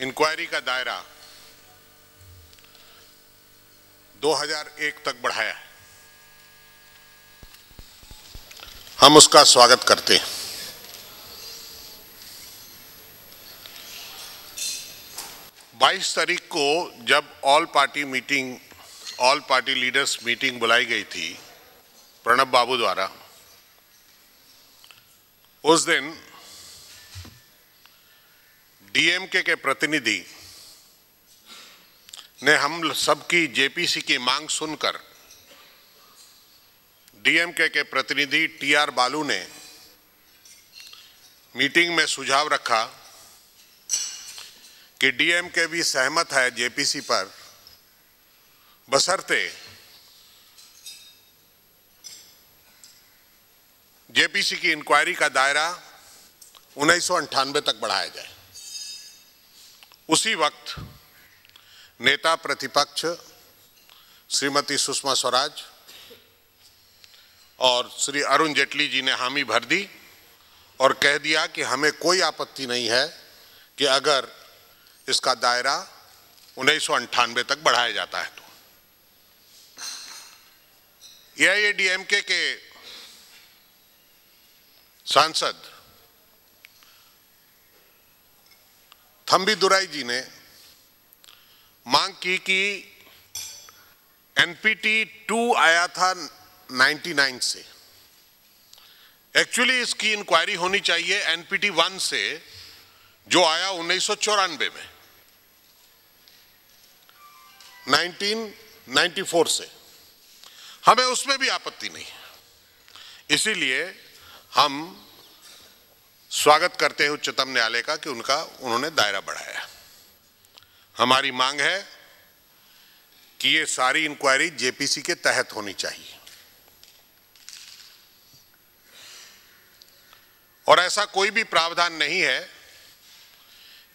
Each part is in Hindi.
इंक्वायरी का दायरा 2001 तक बढ़ाया है। हम उसका स्वागत करते हैं। बाईस तारीख को जब ऑल पार्टी लीडर्स मीटिंग बुलाई गई थी प्रणब बाबू द्वारा, उस दिन डीएमके के प्रतिनिधि ने हम सबकी जेपीसी की मांग सुनकर डीएमके के प्रतिनिधि टीआर बालू ने मीटिंग में सुझाव रखा कि डीएमके भी सहमत है जेपीसी पर, बशर्ते जेपीसी की इंक्वायरी का दायरा 1998 तक बढ़ाया जाए। उसी वक्त नेता प्रतिपक्ष श्रीमती सुषमा स्वराज और श्री अरुण जेटली जी ने हामी भर दी और कह दिया कि हमें कोई आपत्ति नहीं है कि अगर इसका दायरा 1998 तक बढ़ाया जाता है तो। एआईएडीएमके के सांसद थंबीदुराई जी ने मांग की कि एनपीटी 2 आया था 99 से, एक्चुअली इसकी इंक्वायरी होनी चाहिए एनपीटी 1 से जो आया 1994 में, 1994 से। हमें उसमें भी आपत्ति नहीं है। इसीलिए हम स्वागत करते हैं उच्चतम न्यायालय का कि उन्होंने दायरा बढ़ाया। हमारी मांग है कि ये सारी इंक्वायरी जेपीसी के तहत होनी चाहिए और ऐसा कोई भी प्रावधान नहीं है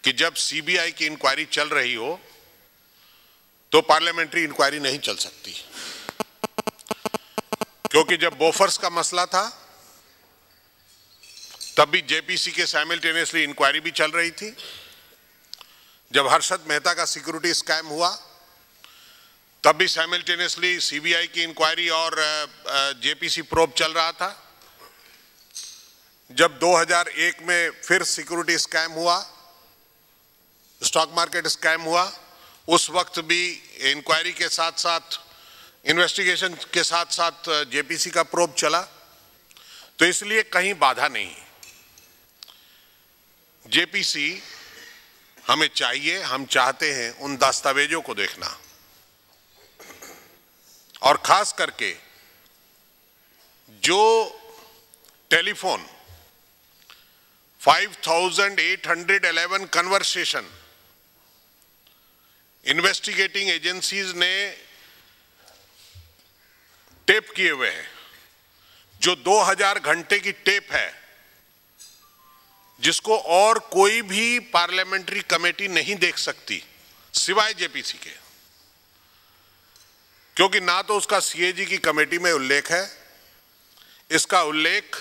कि जब सीबीआई की इंक्वायरी चल रही हो तो पार्लियामेंट्री इंक्वायरी नहीं चल सकती, क्योंकि जब बोफर्स का मसला था तब भी जेपीसी के साइमल्टेनियसली इंक्वायरी भी चल रही थी। जब हर्षद मेहता का सिक्योरिटी स्कैम हुआ तब भी साइमल्टेनियसली सीबीआई की इंक्वायरी और जेपीसी प्रोब चल रहा था। जब 2001 में फिर सिक्योरिटी स्कैम हुआ, स्टॉक मार्केट स्कैम हुआ, उस वक्त भी इंक्वायरी के साथ साथ इन्वेस्टिगेशन के साथ साथ जेपीसी का प्रोब चला। तो इसलिए कहीं बाधा नहीं। जेपीसी हमें चाहिए, हम चाहते हैं उन दस्तावेजों को देखना और खास करके जो टेलीफोन 5811 कन्वर्सेशन इन्वेस्टिगेटिंग एजेंसीज ने टेप किए हुए हैं, जो 2000 घंटे की टेप है, जिसको और कोई भी पार्लियामेंट्री कमेटी नहीं देख सकती सिवाय जेपीसी के, क्योंकि ना तो उसका सीएजी की कमेटी में उल्लेख है, इसका उल्लेख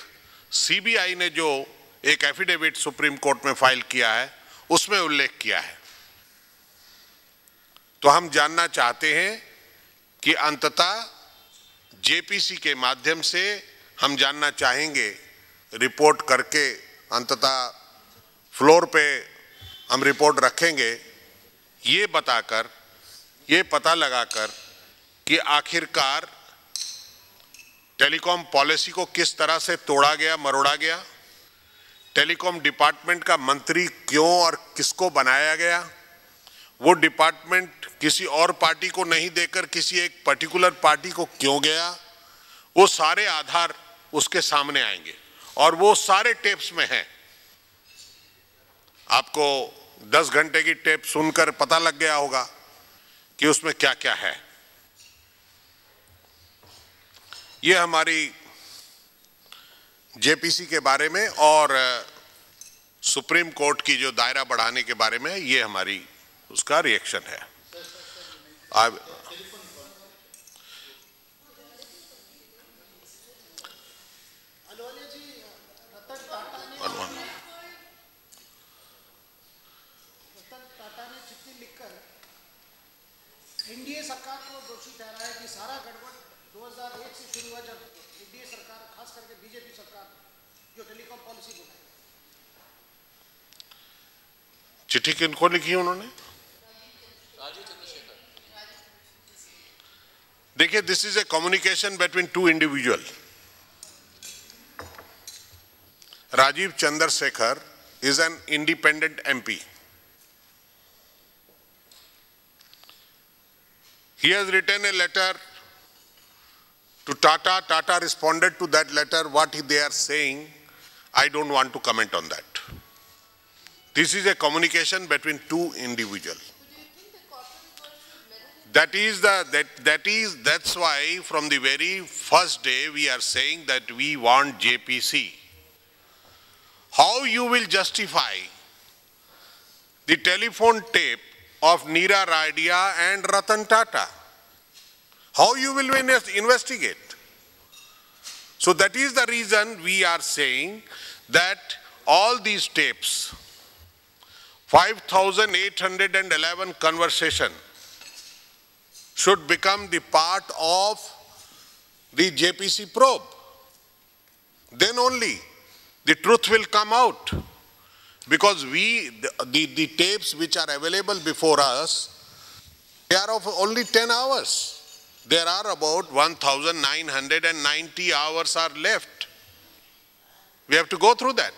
सीबीआई ने जो एक एफिडेविट सुप्रीम कोर्ट में फाइल किया है उसमें उल्लेख किया है। तो हम जानना चाहते हैं कि अंततः जेपीसी के माध्यम से हम जानना चाहेंगे, रिपोर्ट करके अंततः फ्लोर पे हम रिपोर्ट रखेंगे, ये बताकर, ये पता लगाकर कि आखिरकार टेलीकॉम पॉलिसी को किस तरह से तोड़ा गया, मरोड़ा गया, टेलीकॉम डिपार्टमेंट का मंत्री क्यों और किसको बनाया गया, वो डिपार्टमेंट किसी और पार्टी को नहीं देकर किसी एक पर्टिकुलर पार्टी को क्यों गया, वो सारे आधार उसके सामने आएंगे और वो सारे टेप्स में हैं। आपको 10 घंटे की टेप सुनकर पता लग गया होगा कि उसमें क्या क्या है। ये हमारी जेपीसी के बारे में और सुप्रीम कोर्ट की जो दायरा बढ़ाने के बारे में, ये हमारी उसका रिएक्शन है। अब एनडीए सरकार को दोषी ठहराया कि सारा गड़बड़ 2001 से शुरू हुआ, जब एनडीए सरकार, खास करके बीजेपी सरकार जो टेलीकॉम पॉलिसी बनाई। चिट्ठी किनको लिखी उन्होंने? देखिए, this is a communication between two individual. Rajiv Chandrasekhar is an independent MP. He has written a letter to Tata. Tata responded to that letter. What they are saying, I don't want to comment on that. This is a communication between two individuals. That's why from the very first day we are saying that we want JPC. How you will justify the telephone tape of Neera Radia and Ratan Tata? How you will investigate? So that is the reason we are saying that all these tapes, 5,811 conversation, should become the part of the JPC probe. Then only the truth will come out, because the tapes which are available before us, they are of only 10 hours. There are about 1,990 hours are left. We have to go through that.